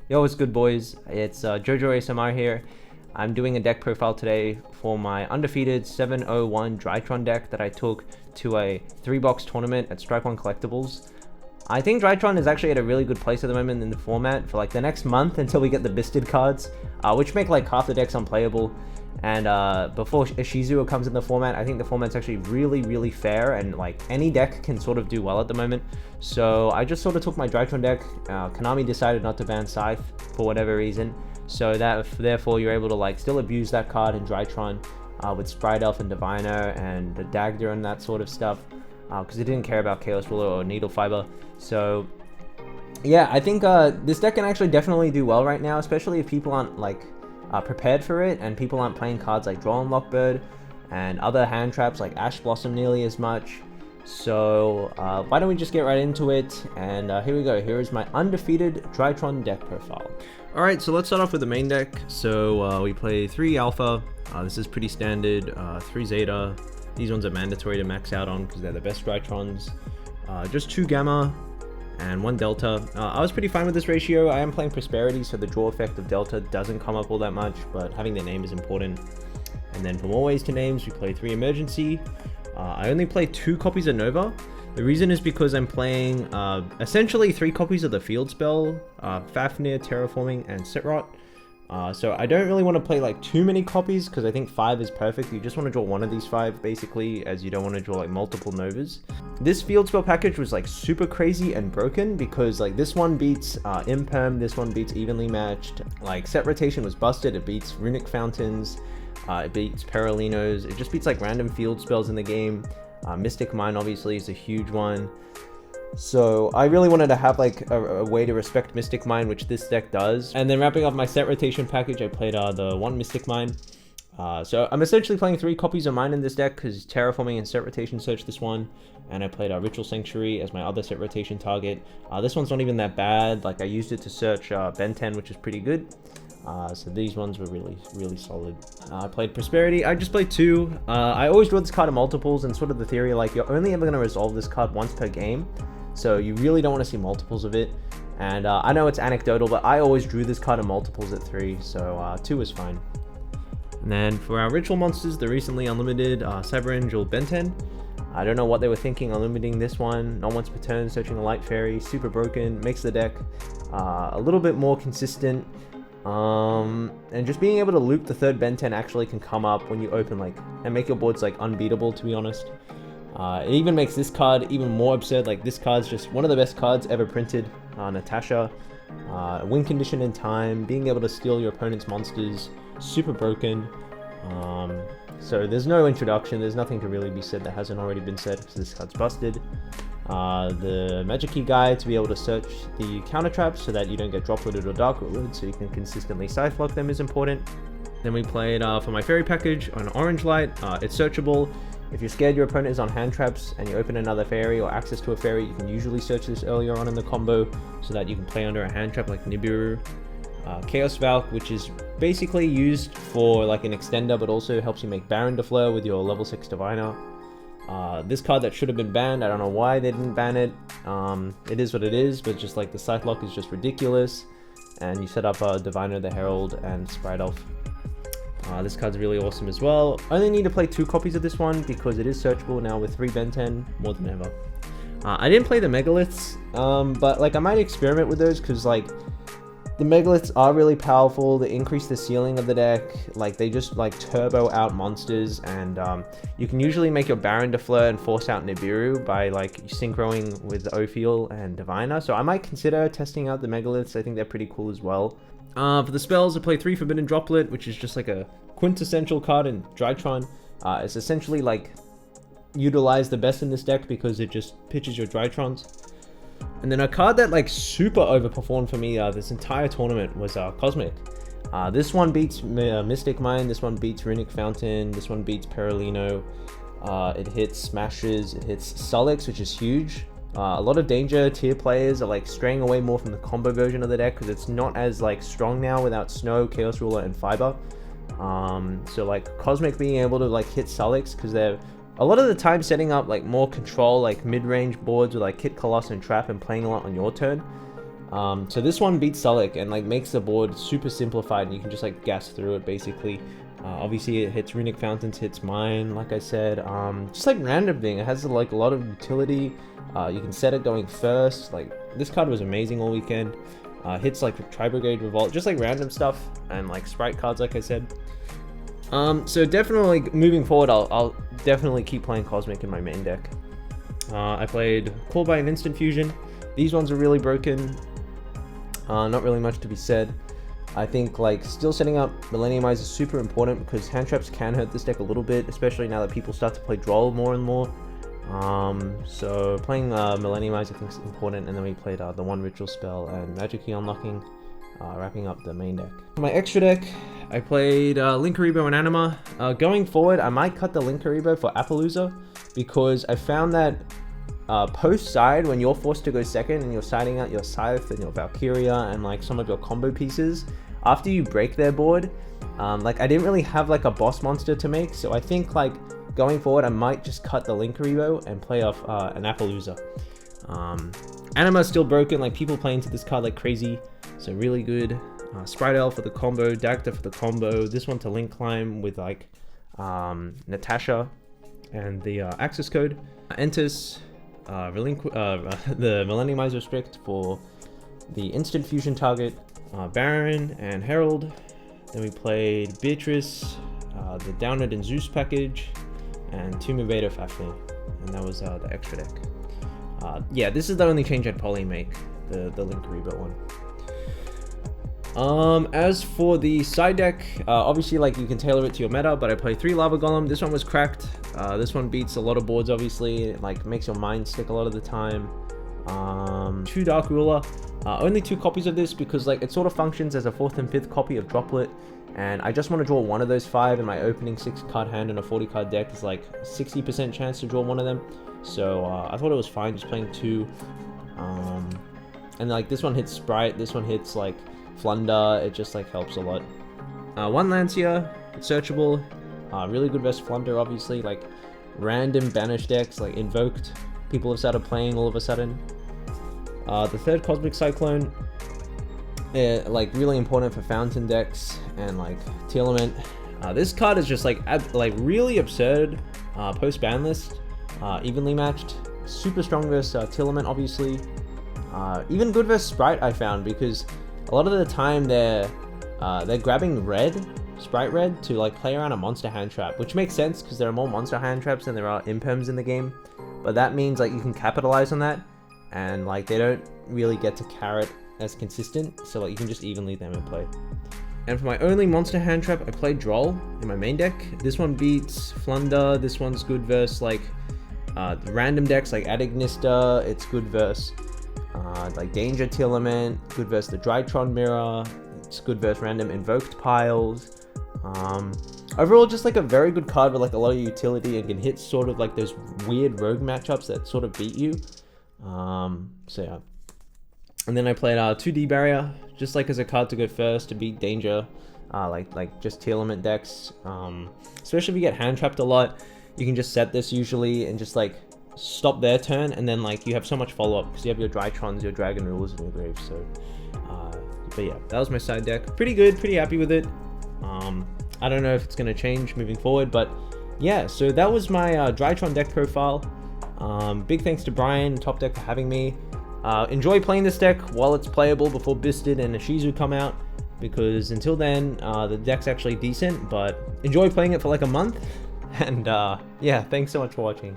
Yo, what's good, boys? It's Jojo ASMR here. I'm doing a deck profile today for my undefeated 701 Drytron deck that I took to a 3-box tournament at Strike One Collectibles. I think Drytron is actually at a really good place at the moment in the format for like the next month until we get the Bisted cards, which make like half the decks unplayable. And before Ishizu comes in the format, I think the format's actually really fair, and like any deck can sort of do well at the moment. So I just sort of took my Drytron deck. Konami decided not to ban Scythe for whatever reason, so that therefore you're able to like still abuse that card in Drytron with Sprite Elf and Diviner and the Dagger and that sort of stuff, because it didn't care about Chaos Ruler or Needle Fiber. So yeah, I think this deck can actually definitely do well right now, especially if people aren't like prepared for it, and people aren't playing cards like Draw and Lockbird and other hand traps like Ash Blossom nearly as much. So why don't we just get right into it, and here we go. Here is my undefeated Drytron deck profile. Alright, so let's start off with the main deck. So we play 3 Alpha, this is pretty standard, 3 Zeta, these ones are mandatory to max out on because they're the best Drytrons, just 2 Gamma, and 1 Delta. I was pretty fine with this ratio. I am playing Prosperity, so the draw effect of Delta doesn't come up all that much, but having the name is important. And then for more ways to names, we play 3 Emergency. I only play 2 copies of Nova. The reason is because I'm playing essentially 3 copies of the field spell, Fafnir, Terraforming, and Sitrot. So I don't really want to play like too many copies because I think 5 is perfect. You just want to draw one of these 5 basically, as you don't want to draw like multiple Novas. This field spell package was like super crazy and broken because like this one beats Imperm, this one beats Evenly Matched. Like set rotation was busted, it beats Runic Fountains, it beats Paralinos, it just beats like random field spells in the game. Mystic Mine obviously is a huge one. So I really wanted to have like a way to respect Mystic Mine, which this deck does. And then wrapping up my set rotation package, I played the 1 Mystic Mine. So I'm essentially playing 3 copies of mine in this deck because Terraforming and set rotation search this one. And I played Ritual Sanctuary as my other set rotation target. This one's not even that bad. Like I used it to search Ben 10, which is pretty good. So these ones were really solid. I played Prosperity. I just played 2. I always draw this card in multiples, and sort of the theory like you're only ever going to resolve this card once per game. So you really don't want to see multiples of it. And I know it's anecdotal, but I always drew this card in multiples at 3, so 2 is fine. And then for our ritual monsters, the recently unlimited Cyber Angel Ben 10. I don't know what they were thinking on limiting this one. Not once per turn, searching a Light Fairy, super broken, makes the deck a little bit more consistent. And just being able to loop the 3rd Ben 10 actually can come up when you open like and make your boards like unbeatable, to be honest. It even makes this card even more absurd. Like this card's just one of the best cards ever printed. Natasha, win condition in time, being able to steal your opponent's monsters, super broken. So there's no introduction, there's nothing to really be said that hasn't already been said because this card's busted. The Magic Key Guide to be able to search the counter traps so that you don't get drop-looted or dark-looted, so you can consistently scythe block them is important. Then we played for my fairy package on Orange Light. It's searchable. If you're scared your opponent is on hand traps and you open another fairy or access to a fairy, you can usually search this earlier on in the combo so that you can play under a hand trap like Nibiru. Chaos Valk, which is basically used for like an extender, but also helps you make Baron Defleur with your level 6 Diviner. This card that should have been banned, I don't know why they didn't ban it. It is what it is, but just like the Scythe Lock is just ridiculous. And you set up Diviner, the Herald, and Sprite Elf. This card's really awesome as well. Only need to play 2 copies of this one because it is searchable now with 3 Ben 10, more than ever. I didn't play the Megaliths, but like I might experiment with those because like the Megaliths are really powerful. They increase the ceiling of the deck. Like they just like turbo out monsters, and you can usually make your Baron Defleur and force out Nibiru by like synchroing with Ophiel and Diviner. So I might consider testing out the Megaliths. I think they're pretty cool as well. For the spells, I play 3 Forbidden Droplet, which is just like a quintessential card in Drytron. It's essentially like utilize the best in this deck because it just pitches your Drytrons. And then a card that like super overperformed for me this entire tournament was Cosmic. This one beats Mystic Mine, this one beats Runic Fountain, this one beats Paralino. It hits Smashes, it hits Sulix, which is huge. A lot of danger tier players are like straying away more from the combo version of the deck because it's not as like strong now without Snow, Chaos Ruler, and Fiber. So like Cosmic being able to like hit Sulix because they're a lot of the time setting up like more control like mid-range boards with like Kit Coloss and Trap and playing a lot on your turn. So this one beats Sulik and like makes the board super simplified, and you can just like gas through it basically. Obviously it hits Runic Fountains, hits mine, like I said. Just like random thing, it has like a lot of utility. You can set it going first. Like this card was amazing all weekend. Hits like Tri-Brigade Revolt, just like random stuff, and like sprite cards, like I said. So definitely moving forward, I'll definitely keep playing Cosmic in my main deck. I played Call by an Instant Fusion. These ones are really broken. Not really much to be said. I think like still setting up Millenniumize is super important because hand traps can hurt this deck a little bit, especially now that people start to play Droll more and more. So playing Millenniumize I think is important, and then we played the one ritual spell and Magic Key unlocking, wrapping up the main deck. For my extra deck, I played Linkuriboh and Anima. Going forward, I might cut the Linkuriboh for Appaloosa because I found that post side, when you're forced to go second and you're siding out your Scythe and your Valkyria and like some of your combo pieces, after you break their board, like I didn't really have like a boss monster to make, so I think like going forward I might just cut the Linkuriboh and play off an Appaloosa. Anima is still broken, like people play into this card like crazy, so really good. Sprite Elf for the combo, Dagda for the combo, this one to link climb with like Natasha and the access code. Entis, the Millenniumize Restrict for the instant fusion target, Baron and Herald. Then we played Beatrice, the Downed and Zeus package, and Tomb of Vader Fafnir, and that was the extra deck. Yeah, this is the only change I'd probably make, the Linkuriboh one. As for the side deck, obviously like you can tailor it to your meta, but I played 3 Lava Golem. This one was cracked. This one beats a lot of boards, obviously. It like makes your mind stick a lot of the time. 2 Dark Ruler. Only 2 copies of this because like it sort of functions as a 4th and 5th copy of Droplet, and I just want to draw one of those 5, and my opening 6 card hand in a 40 card deck is like 60% chance to draw one of them. So I thought it was fine just playing 2. And like this one hits Sprite, this one hits like Flunder, it just like helps a lot. 1 Lancia, it's searchable, really good versus Flunder, obviously. Like random banish decks like Invoked, people have started playing all of a sudden. The 3rd Cosmic Cyclone, like really important for Fountain decks and like Tearlament. This card is just like really absurd post ban list, evenly matched, super strong versus Tearlament, obviously. Even good versus Sprite, I found, because a lot of the time they're grabbing red, Sprite red, to like play around a monster hand trap, which makes sense because there are more monster hand traps than there are imperms in the game. But that means like you can capitalize on that, and like they don't really get to carrot as consistent, so like you can just evenly them in play. And for my only monster hand trap, I played Droll in my main deck. This one beats Flunder. This one's good versus like the random decks like Adignista. It's good versus like Danger Tearlament, good versus the Drytron Mirror, it's good versus random Invoked piles. Overall, just like a very good card with like a lot of utility and can hit sort of like those weird rogue matchups that sort of beat you. So yeah. And then I played 2D Barrier, just like as a card to go first to beat Danger, like just Tearlament decks. Especially if you get hand trapped a lot, you can just set this usually and just like stop their turn, and then like you have so much follow-up because you have your Drytrons, your Dragon Rulers in your grave. So but yeah, that was my side deck. Pretty good, pretty happy with it. I don't know if it's going to change moving forward, but yeah, so that was my Drytron deck profile. Big thanks to Brian and Topdeck for having me. Enjoy playing this deck while it's playable before Bisted and Ishizu come out, because until then the deck's actually decent, but enjoy playing it for like a month. And yeah, thanks so much for watching.